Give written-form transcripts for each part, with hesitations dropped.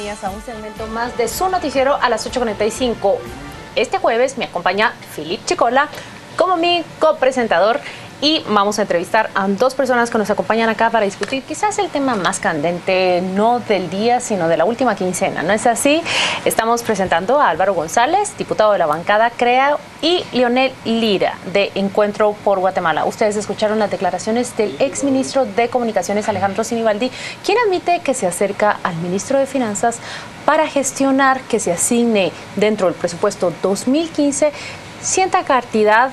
bienvenidas a un segmento más de su noticiero a las 8:45. Este jueves me acompaña Philip Chicola como mi copresentador y vamos a entrevistar a dos personas que nos acompañan acá para discutir quizás el tema más candente, no del día, sino de la última quincena. ¿No es así? Estamos presentando a Álvaro González, diputado de la bancada CREA, y Leonel Lira, de Encuentro por Guatemala. Ustedes escucharon las declaraciones del exministro de Comunicaciones, Alejandro Sinibaldi, quien admite que se acerca al ministro de Finanzas para gestionar que se asigne dentro del presupuesto 2015 cierta cantidad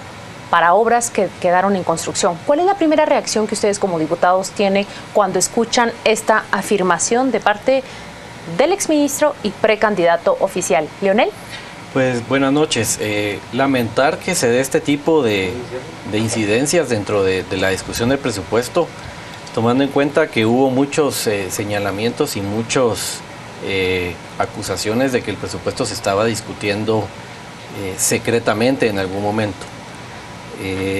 para obras que quedaron en construcción. ¿Cuál es la primera reacción que ustedes como diputados tienen cuando escuchan esta afirmación de parte del exministro y precandidato oficial? Leonel. Pues buenas noches. Lamentar que se dé este tipo de incidencias dentro de la discusión del presupuesto, tomando en cuenta que hubo muchos señalamientos y muchas acusaciones de que el presupuesto se estaba discutiendo secretamente en algún momento.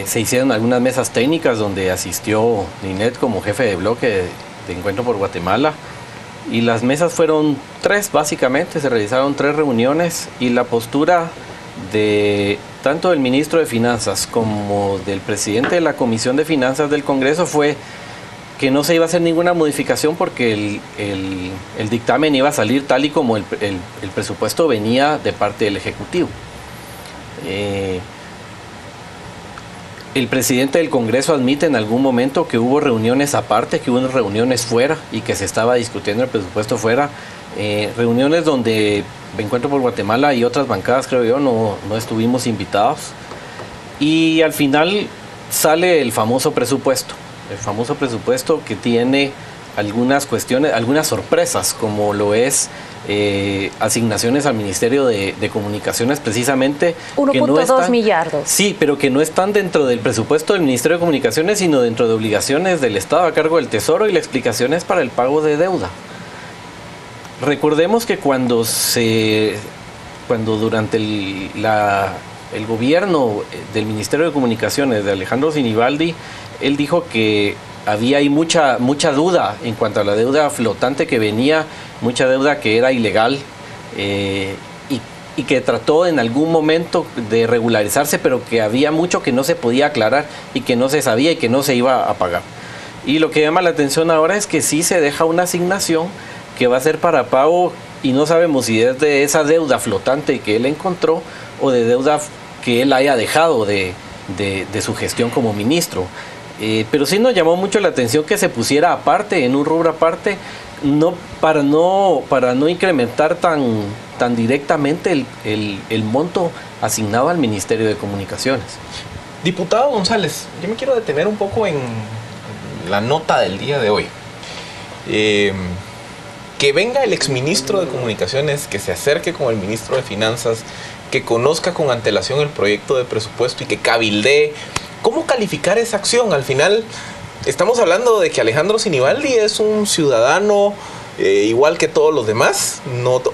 Se hicieron algunas mesas técnicas donde asistió Ninet como jefe de bloque de Encuentro por Guatemala, y las mesas fueron tres, básicamente. Se realizaron 3 reuniones, y la postura de tanto del ministro de Finanzas como del presidente de la Comisión de Finanzas del Congreso fue que no se iba a hacer ninguna modificación porque el dictamen iba a salir tal y como el presupuesto venía de parte del Ejecutivo. El presidente del Congreso admite en algún momento que hubo reuniones aparte, que hubo reuniones fuera y que se estaba discutiendo el presupuesto fuera. Reuniones donde Encuentro por Guatemala y otras bancadas, creo yo, no estuvimos invitados. Y al final sale el famoso presupuesto que tiene algunas cuestiones, algunas sorpresas, como lo es asignaciones al Ministerio de Comunicaciones, precisamente 1.2 millardos. Sí, pero que no están dentro del presupuesto del Ministerio de Comunicaciones, sino dentro de obligaciones del Estado a cargo del Tesoro, y la explicación es para el pago de deuda. Recordemos que cuando durante el gobierno del Ministerio de Comunicaciones de Alejandro Sinibaldi, él dijo que había ahí mucha duda en cuanto a la deuda flotante que venía, mucha deuda que era ilegal, y que trató en algún momento de regularizarse, pero que había mucho que no se podía aclarar y que no se sabía y que no se iba a pagar. Y lo que llama la atención ahora es que sí se deja una asignación que va a ser para pago, y no sabemos si es de esa deuda flotante que él encontró o de deuda que él haya dejado de su gestión como ministro. Pero sí nos llamó mucho la atención que se pusiera aparte, en un rubro aparte, para no incrementar tan directamente el monto asignado al Ministerio de Comunicaciones. Diputado González, yo me quiero detener un poco en la nota del día de hoy. Que venga el exministro de Comunicaciones, que se acerque con el ministro de Finanzas, que conozca con antelación el proyecto de presupuesto y que cabildee. ¿Cómo calificar esa acción? Al final estamos hablando de que Alejandro Sinibaldi es un ciudadano igual que todos los demás.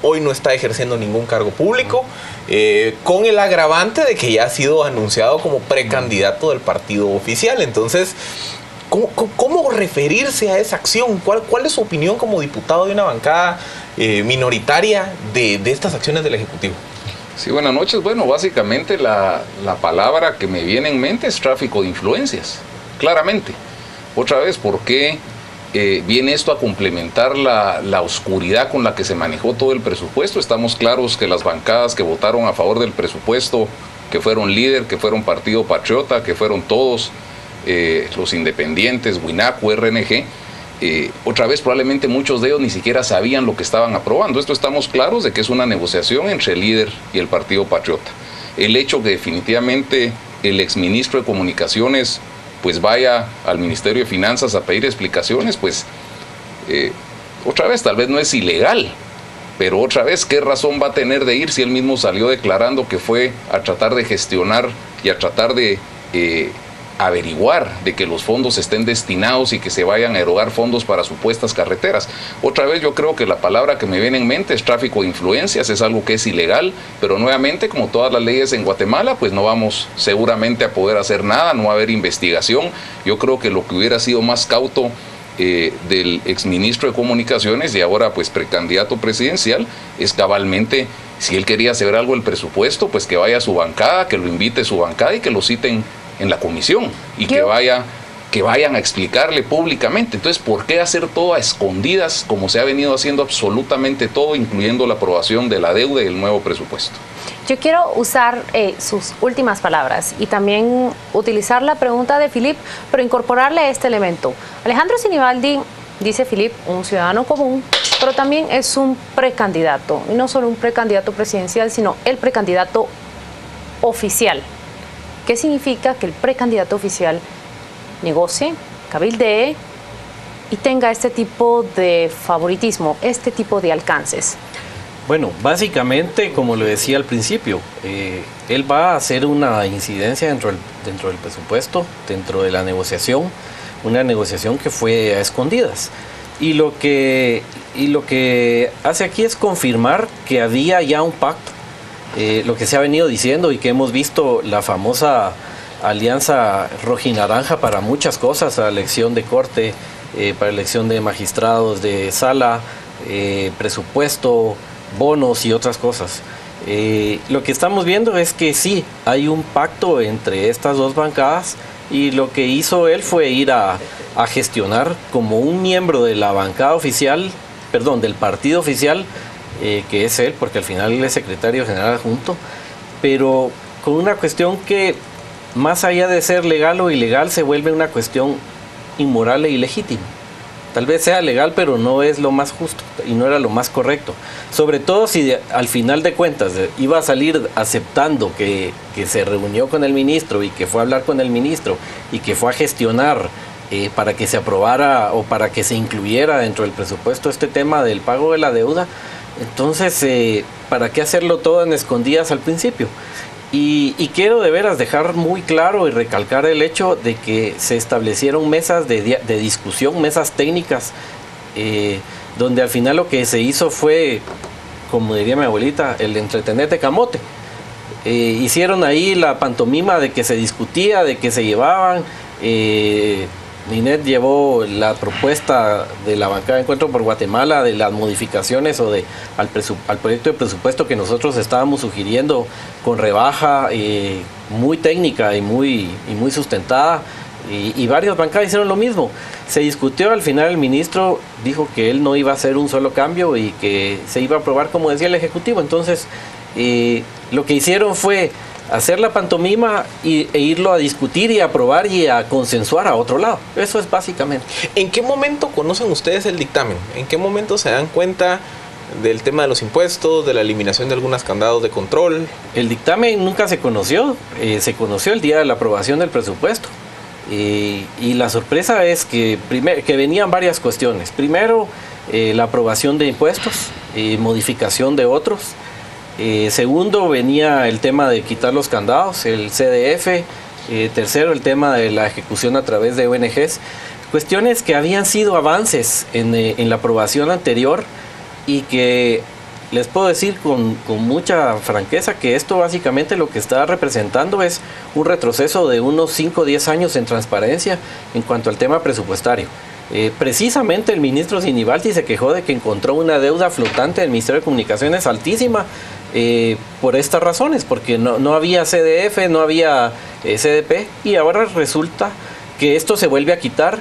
Hoy no está ejerciendo ningún cargo público, con el agravante de que ya ha sido anunciado como precandidato del partido oficial. Entonces, ¿cómo referirse a esa acción? ¿Cuál es su opinión como diputado de una bancada minoritaria de estas acciones del Ejecutivo? Sí, buenas noches. Bueno, básicamente la palabra que me viene en mente es tráfico de influencias, claramente. Otra vez, ¿por qué viene esto a complementar la oscuridad con la que se manejó todo el presupuesto? Estamos claros que las bancadas que votaron a favor del presupuesto, que fueron Líder, que fueron Partido Patriota, que fueron todos los independientes, WINACO, RNG, otra vez probablemente muchos de ellos ni siquiera sabían lo que estaban aprobando. Esto estamos claros de que es una negociación entre el Líder y el Partido Patriota. El hecho que definitivamente el exministro de Comunicaciones pues vaya al Ministerio de Finanzas a pedir explicaciones, pues otra vez tal vez no es ilegal, pero otra vez ¿qué razón va a tener de ir si él mismo salió declarando que fue a tratar de gestionar y a tratar de averiguar de que los fondos estén destinados y que se vayan a erogar fondos para supuestas carreteras? Otra vez yo creo que la palabra que me viene en mente es tráfico de influencias, es algo que es ilegal, pero nuevamente, como todas las leyes en Guatemala, pues no vamos seguramente a poder hacer nada, no va a haber investigación. Yo creo que lo que hubiera sido más cauto del exministro de Comunicaciones y ahora pues precandidato presidencial es cabalmente, si él quería hacer algo del presupuesto, pues que vaya a su bancada, que lo invite a su bancada y que lo citen en la comisión y que vayan a explicarle públicamente. Entonces, ¿por qué hacer todo a escondidas como se ha venido haciendo absolutamente todo, incluyendo la aprobación de la deuda y el nuevo presupuesto? Yo quiero usar sus últimas palabras y también utilizar la pregunta de Filip, pero incorporarle este elemento. Alejandro Sinibaldi, dice Filip, un ciudadano común, pero también es un precandidato, y no solo un precandidato presidencial, sino el precandidato oficial. ¿Qué significa que el precandidato oficial negocie, cabildee y tenga este tipo de favoritismo, este tipo de alcances? Bueno, básicamente, como lo decía al principio, él va a hacer una incidencia dentro del presupuesto, dentro de la negociación, una negociación que fue a escondidas. Y lo que hace aquí es confirmar que había ya un pacto, lo que se ha venido diciendo y que hemos visto la famosa alianza rojinaranja para muchas cosas, para elección de corte, para elección de magistrados de sala, presupuesto, bonos y otras cosas. Lo que estamos viendo es que sí, hay un pacto entre estas dos bancadas y lo que hizo él fue ir a gestionar como un miembro de la bancada oficial, perdón, del partido oficial, que es él, porque al final él es secretario general adjunto, pero con una cuestión que más allá de ser legal o ilegal se vuelve una cuestión inmoral e ilegítima. Tal vez sea legal, pero no es lo más justo y no era lo más correcto. Sobre todo si al final de cuentas iba a salir aceptando que se reunió con el ministro y que fue a hablar con el ministro y que fue a gestionar para que se aprobara o para que se incluyera dentro del presupuesto este tema del pago de la deuda. Entonces, ¿para qué hacerlo todo en escondidas al principio? Y quiero de veras dejar muy claro y recalcar el hecho de que se establecieron mesas de discusión, mesas técnicas, donde al final lo que se hizo fue, como diría mi abuelita, el entretenerte camote. Hicieron ahí la pantomima de que se discutía, de que se llevaban. Ninet llevó la propuesta de la bancada de Encuentro por Guatemala de las modificaciones o al proyecto de presupuesto que nosotros estábamos sugiriendo con rebaja muy técnica y muy sustentada, y varias bancadas hicieron lo mismo. Se discutió, al final el ministro dijo que él no iba a hacer un solo cambio y que se iba a aprobar como decía el Ejecutivo. Entonces lo que hicieron fue hacer la pantomima e irlo a discutir y a aprobar y a consensuar a otro lado. Eso es básicamente. ¿En qué momento conocen ustedes el dictamen? ¿En qué momento se dan cuenta del tema de los impuestos, de la eliminación de algunos candados de control? El dictamen nunca se conoció el día de la aprobación del presupuesto. Y la sorpresa es que venían varias cuestiones. Primero, la aprobación de impuestos, modificación de otros. Segundo, venía el tema de quitar los candados, el CDF. Tercero, el tema de la ejecución a través de ONGs. Cuestiones que habían sido avances en la aprobación anterior y que les puedo decir con mucha franqueza que esto básicamente lo que está representando es un retroceso de unos 5 o 10 años en transparencia en cuanto al tema presupuestario. Precisamente el ministro Sinibaldi se quejó de que encontró una deuda flotante del Ministerio de Comunicaciones altísima por estas razones, porque no había CDF, no había CDP, y ahora resulta que esto se vuelve a quitar,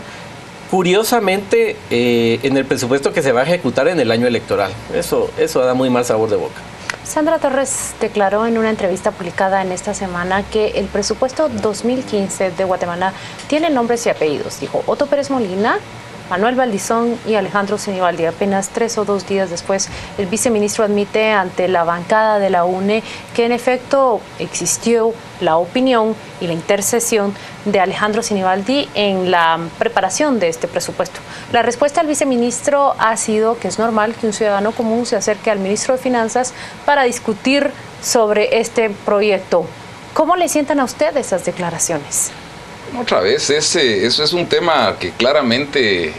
curiosamente, en el presupuesto que se va a ejecutar en el año electoral. Eso da muy mal sabor de boca. Sandra Torres declaró en una entrevista publicada en esta semana que el presupuesto 2015 de Guatemala tiene nombres y apellidos. Dijo Otto Pérez Molina, Manuel Valdizón y Alejandro Sinibaldi. Apenas 3 o 2 días después, el viceministro admite ante la bancada de la UNE que en efecto existió la opinión y la intercesión de Alejandro Sinibaldi en la preparación de este presupuesto. La respuesta del viceministro ha sido que es normal que un ciudadano común se acerque al ministro de Finanzas para discutir sobre este proyecto. ¿Cómo le sientan a usted esas declaraciones? Otra vez, eso es un tema que claramente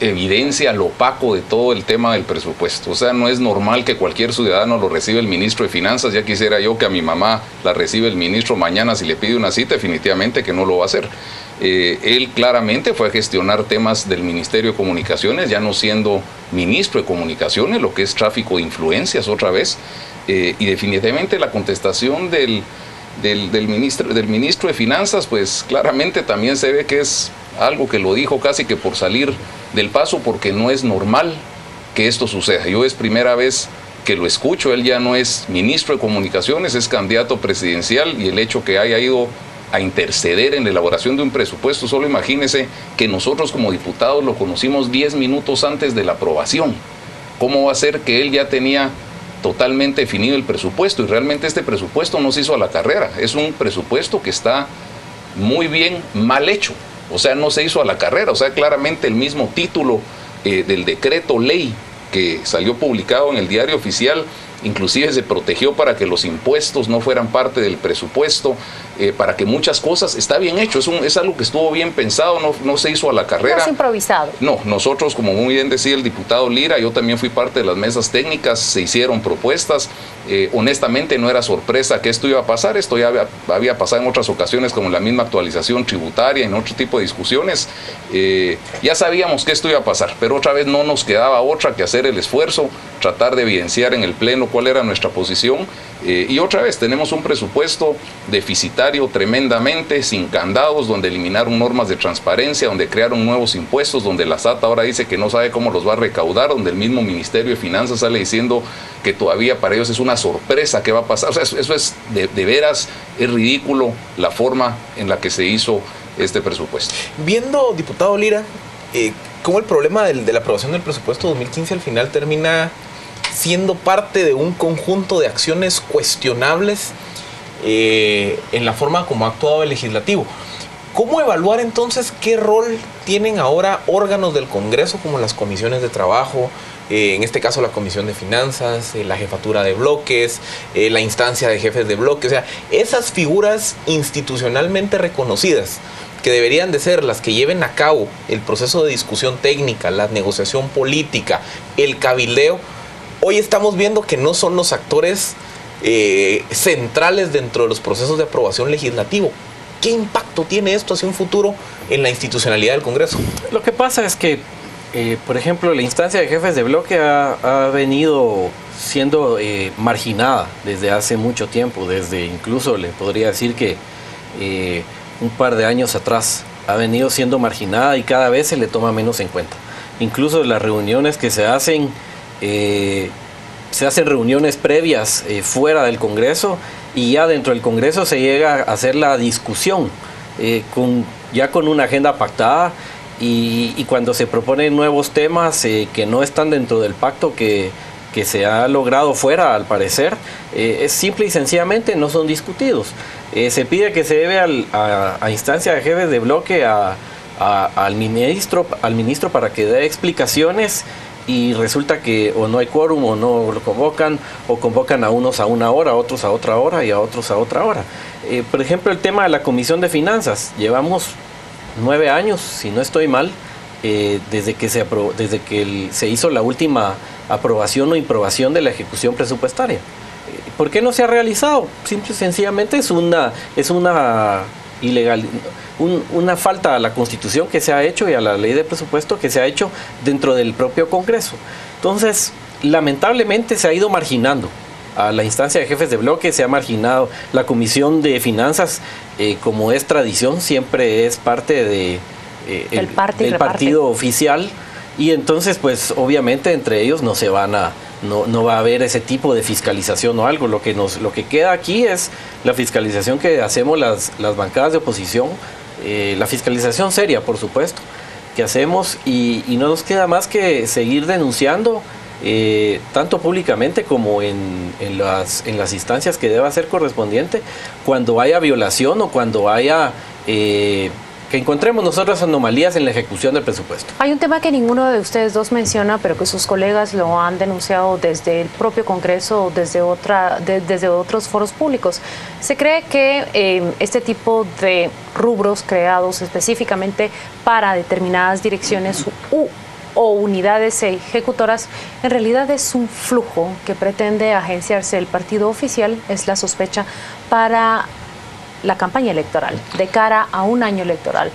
evidencia lo opaco de todo el tema del presupuesto. O sea, no es normal que cualquier ciudadano lo reciba el ministro de Finanzas. Ya quisiera yo que a mi mamá la reciba el ministro mañana si le pide una cita, definitivamente que no lo va a hacer. Él claramente fue a gestionar temas del Ministerio de Comunicaciones, ya no siendo ministro de Comunicaciones, lo que es tráfico de influencias otra vez, y definitivamente la contestación del ministro de Finanzas, pues claramente también se ve que es algo que lo dijo casi que por salir del paso, porque no es normal que esto suceda. Yo es primera vez que lo escucho, él ya no es ministro de Comunicaciones, es candidato presidencial, y el hecho que haya ido a interceder en la elaboración de un presupuesto, solo imagínese que nosotros como diputados lo conocimos 10 minutos antes de la aprobación. ¿Cómo va a ser que él ya tenía totalmente definido el presupuesto? Y realmente este presupuesto no se hizo a la carrera, es un presupuesto que está muy bien mal hecho, o sea, no se hizo a la carrera, o sea, claramente el mismo título del decreto ley que salió publicado en el Diario Oficial, inclusive se protegió para que los impuestos no fueran parte del presupuesto, para que muchas cosas, está bien hecho, es algo que estuvo bien pensado, no se hizo a la carrera. No es improvisado. No, nosotros, como muy bien decía el diputado Lira, yo también fui parte de las mesas técnicas, se hicieron propuestas, honestamente no era sorpresa que esto iba a pasar, esto ya había pasado en otras ocasiones, como la misma actualización tributaria, en otro tipo de discusiones, ya sabíamos que esto iba a pasar, pero otra vez no nos quedaba otra que hacer el esfuerzo, tratar de evidenciar en el Pleno cuál era nuestra posición, y otra vez tenemos un presupuesto deficitario tremendamente, sin candados, donde eliminaron normas de transparencia, donde crearon nuevos impuestos, donde la SAT ahora dice que no sabe cómo los va a recaudar, donde el mismo Ministerio de Finanzas sale diciendo que todavía para ellos es una sorpresa qué va a pasar. O sea, eso es de veras, es ridículo la forma en la que se hizo este presupuesto. Viendo, diputado Lira, cómo el problema de la aprobación del presupuesto 2015 al final termina siendo parte de un conjunto de acciones cuestionables en la forma como ha actuado el legislativo. ¿Cómo evaluar entonces qué rol tienen ahora órganos del Congreso como las comisiones de trabajo, en este caso la Comisión de Finanzas, la Jefatura de Bloques, la instancia de jefes de bloques? O sea, esas figuras institucionalmente reconocidas que deberían de ser las que lleven a cabo el proceso de discusión técnica, la negociación política, el cabildeo, hoy estamos viendo que no son los actores centrales dentro de los procesos de aprobación legislativo. ¿Qué impacto tiene esto hacia un futuro en la institucionalidad del Congreso? Lo que pasa es que, por ejemplo, la instancia de jefes de bloque ha venido siendo marginada desde hace mucho tiempo, desde incluso le podría decir que un par de años atrás ha venido siendo marginada y cada vez se le toma menos en cuenta. Incluso las reuniones que se hacen reuniones previas fuera del Congreso, y ya dentro del Congreso se llega a hacer la discusión ya con una agenda pactada, y cuando se proponen nuevos temas que no están dentro del pacto que se ha logrado fuera, al parecer, es simple y sencillamente no son discutidos. Se pide que se debe a instancia de jefes de bloque al ministro para que dé explicaciones, y resulta que o no hay quórum o no lo convocan, o convocan a unos a una hora, a otros a otra hora y a otros a otra hora. Por ejemplo, el tema de la Comisión de Finanzas, llevamos 9 años, si no estoy mal, desde que se hizo la última aprobación o improbación de la ejecución presupuestaria. ¿Por qué no se ha realizado? Simple y sencillamente es una ilegal, una falta a la Constitución que se ha hecho y a la ley de presupuesto que se ha hecho dentro del propio Congreso. Entonces, lamentablemente se ha ido marginando a la instancia de jefes de bloque, se ha marginado la Comisión de Finanzas, como es tradición, siempre es parte del partido oficial, y entonces pues obviamente entre ellos no va a haber ese tipo de fiscalización o algo. Lo que queda aquí es la fiscalización que hacemos las bancadas de oposición, la fiscalización seria, por supuesto, que hacemos, y no nos queda más que seguir denunciando, tanto públicamente como en las instancias que deba ser correspondiente, cuando haya violación o cuando haya que encontremos nosotros anomalías en la ejecución del presupuesto. Hay un tema que ninguno de ustedes dos menciona, pero que sus colegas lo han denunciado desde el propio Congreso o desde otros foros públicos. Se cree que este tipo de rubros creados específicamente para determinadas direcciones o unidades ejecutoras, en realidad es un flujo que pretende agenciarse el partido oficial, es la sospecha, para la campaña electoral, de cara a un año electoral.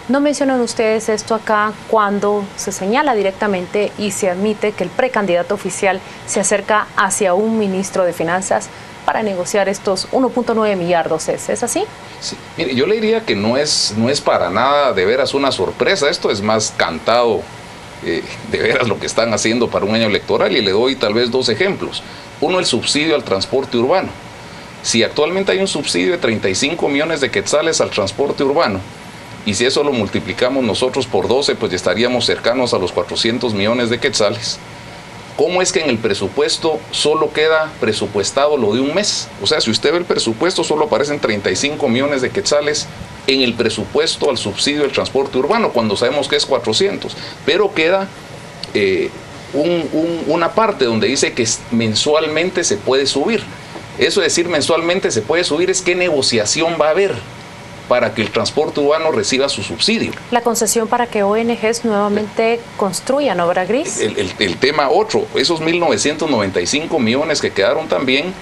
¿No mencionan ustedes esto acá cuando se señala directamente y se admite que el precandidato oficial se acerca hacia un ministro de Finanzas para negociar estos 1.9 millardos? ¿Es así? Sí. Mire, yo le diría que no es para nada de veras una sorpresa. Esto es más cantado de veras lo que están haciendo para un año electoral, y le doy tal vez dos ejemplos. Uno, el subsidio al transporte urbano. Si actualmente hay un subsidio de 35 millones de quetzales al transporte urbano, y si eso lo multiplicamos nosotros por 12, pues ya estaríamos cercanos a los 400 millones de quetzales. ¿Cómo es que en el presupuesto solo queda presupuestado lo de un mes? O sea, si usted ve el presupuesto, solo aparecen 35 millones de quetzales en el presupuesto al subsidio del transporte urbano, cuando sabemos que es 400. Pero queda una parte donde dice que mensualmente se puede subir. Eso de decir mensualmente se puede subir es qué negociación va a haber para que el transporte urbano reciba su subsidio. La concesión para que ONGs nuevamente construyan obra gris. El tema otro, esos 1.995 millones que quedaron también,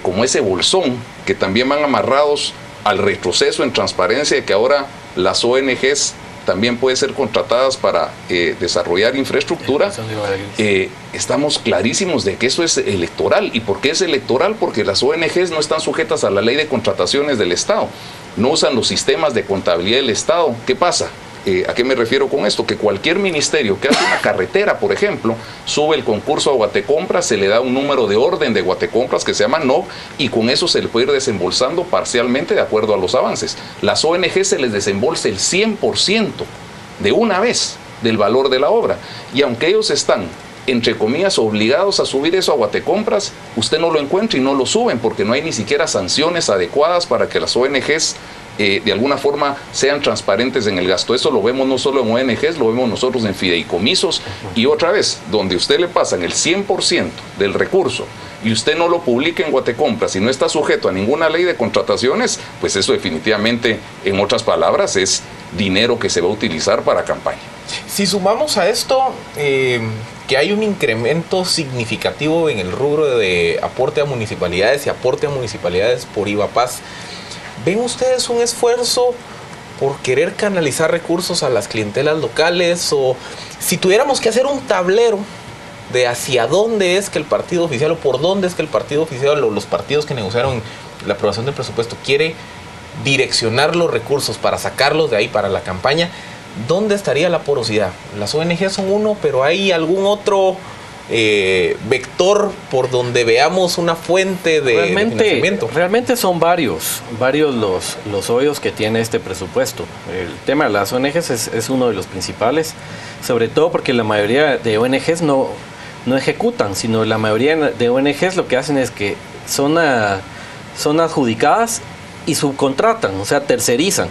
como ese bolsón, que también van amarrados al retroceso en transparencia de que ahora las ONGs también pueden ser contratadas para desarrollar infraestructura. Estamos clarísimos de que eso es electoral. ¿Y por qué es electoral? Porque las ONGs no están sujetas a la ley de contrataciones del Estado, no usan los sistemas de contabilidad del Estado. ¿Qué pasa? ¿A qué me refiero con esto? Que cualquier ministerio que hace una carretera, por ejemplo, sube el concurso a Guatecompras, se le da un número de orden de Guatecompras que se llama NOV, y con eso se le puede ir desembolsando parcialmente de acuerdo a los avances. Las ONG se les desembolsa el 100% de una vez del valor de la obra, y aunque ellos están, entre comillas, obligados a subir eso a Guatecompras, usted no lo encuentra y no lo suben porque no hay ni siquiera sanciones adecuadas para que las ONGs de alguna forma sean transparentes en el gasto. Eso lo vemos no solo en ONGs, lo vemos nosotros en fideicomisos, y otra vez, donde usted le pasan el 100% del recurso y usted no lo publica en Guatecompras y no está sujeto a ninguna ley de contrataciones, pues eso definitivamente, en otras palabras, es dinero que se va a utilizar para campaña. Si sumamos a esto que hay un incremento significativo en el rubro de aporte a municipalidades y aporte a municipalidades por IVA Paz, ¿ven ustedes un esfuerzo por querer canalizar recursos a las clientelas locales? O si tuviéramos que hacer un tablero de hacia dónde es que el partido oficial, o por dónde es que el partido oficial o los partidos que negociaron la aprobación del presupuesto quiere direccionar los recursos para sacarlos de ahí para la campaña, ¿dónde estaría la porosidad? Las ONG son uno, pero ¿hay algún otro vector por donde veamos una fuente de financiamiento? Realmente son varios los hoyos que tiene este presupuesto. El tema de las ONGs es uno de los principales, sobre todo porque la mayoría de ONGs no ejecutan, sino la mayoría de ONGs lo que hacen es que son adjudicadas y subcontratan, o sea, tercerizan.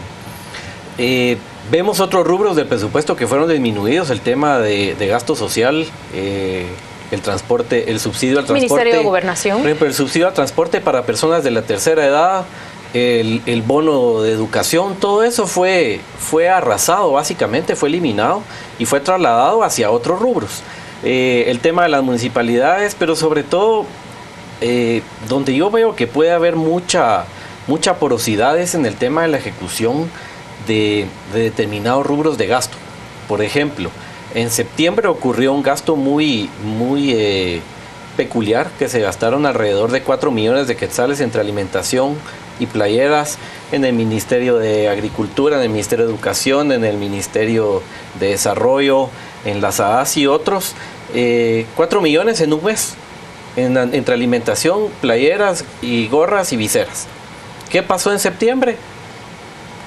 Vemos otros rubros del presupuesto que fueron disminuidos, el tema de gasto social, el transporte, el subsidio al transporte. Ministerio de Gobernación. Por ejemplo, el subsidio al transporte para personas de la tercera edad, el bono de educación, todo eso fue arrasado, básicamente fue eliminado y fue trasladado hacia otros rubros. El tema de las municipalidades, pero sobre todo, donde yo veo que puede haber mucha porosidad es en el tema de la ejecución de determinados rubros de gasto. Por ejemplo, en septiembre ocurrió un gasto muy peculiar, que se gastaron alrededor de 4 millones de quetzales entre alimentación y playeras en el Ministerio de Agricultura, en el Ministerio de Educación, en el Ministerio de Desarrollo, en la SAAS y otros. 4 millones en un mes, entre alimentación, playeras y gorras y viseras. ¿Qué pasó en septiembre?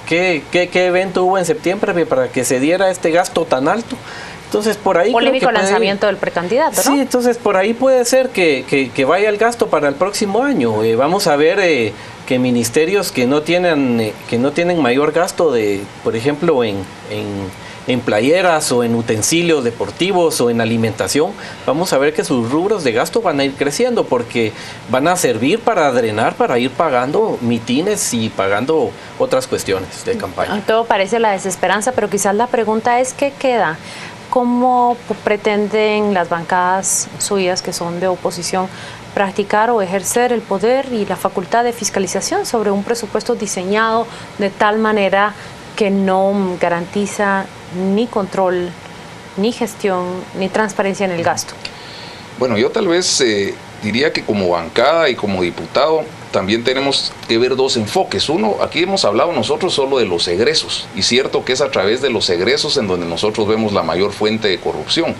¿Qué evento hubo en septiembre para que se diera este gasto tan alto? Entonces por ahí polémico lanzamiento del precandidato, ¿no? Sí, entonces por ahí puede ser que vaya el gasto para el próximo año. Vamos a ver que ministerios que no tienen mayor gasto por ejemplo en playeras o en utensilios deportivos o en alimentación, vamos a ver que sus rubros de gasto van a ir creciendo porque van a servir para drenar, para ir pagando mitines y pagando otras cuestiones de campaña. Todo parece la desesperanza, pero quizás la pregunta es ¿qué queda? ¿Cómo pretenden las bancadas suyas, que son de oposición, practicar o ejercer el poder y la facultad de fiscalización sobre un presupuesto diseñado de tal manera que no garantiza ni control, ni gestión, ni transparencia en el gasto? Bueno, yo tal vez diría que como bancada y como diputado también tenemos que ver dos enfoques. Uno, aquí hemos hablado nosotros solo de los egresos, y cierto que es a través de los egresos en donde nosotros vemos la mayor fuente de corrupción.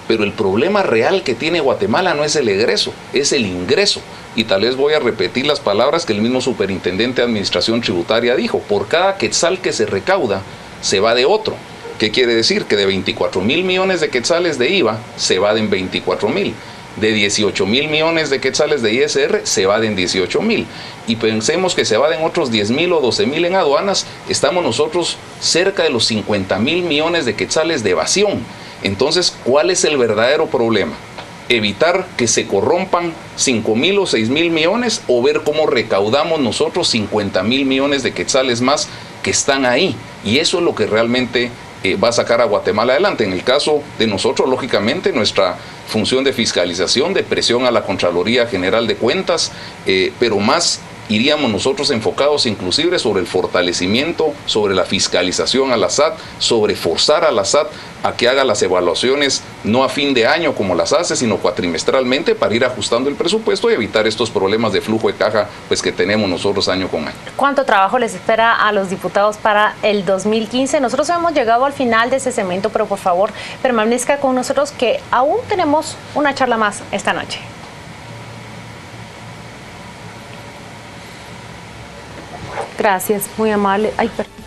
Pero el problema real que tiene Guatemala no es el egreso, es el ingreso. Y tal vez voy a repetir las palabras que el mismo superintendente de Administración Tributaria dijo: por cada quetzal que se recauda, se va de otro. ¿Qué quiere decir? Que de 24.000 millones de quetzales de IVA, se evaden 24.000. De 18.000 millones de quetzales de ISR, se evaden 18.000. Y pensemos que se evaden otros 10.000 o 12.000 en aduanas, estamos nosotros cerca de los 50.000 millones de quetzales de evasión. Entonces, ¿cuál es el verdadero problema? ¿Evitar que se corrompan 5.000 o 6.000 millones, o ver cómo recaudamos nosotros 50.000 millones de quetzales más que están ahí? Y eso es lo que realmente va a sacar a Guatemala adelante. En el caso de nosotros, lógicamente, nuestra función de fiscalización, de presión a la Contraloría General de Cuentas, pero más iríamos nosotros enfocados inclusive sobre el fortalecimiento, sobre la fiscalización a la SAT, sobre forzar a la SAT a que haga las evaluaciones no a fin de año como las hace, sino cuatrimestralmente, para ir ajustando el presupuesto y evitar estos problemas de flujo de caja pues que tenemos nosotros año con año. ¿Cuánto trabajo les espera a los diputados para el 2015? Nosotros hemos llegado al final de ese segmento, pero por favor permanezca con nosotros, que aún tenemos una charla más esta noche. Gracias, muy amable. Ay, perdón.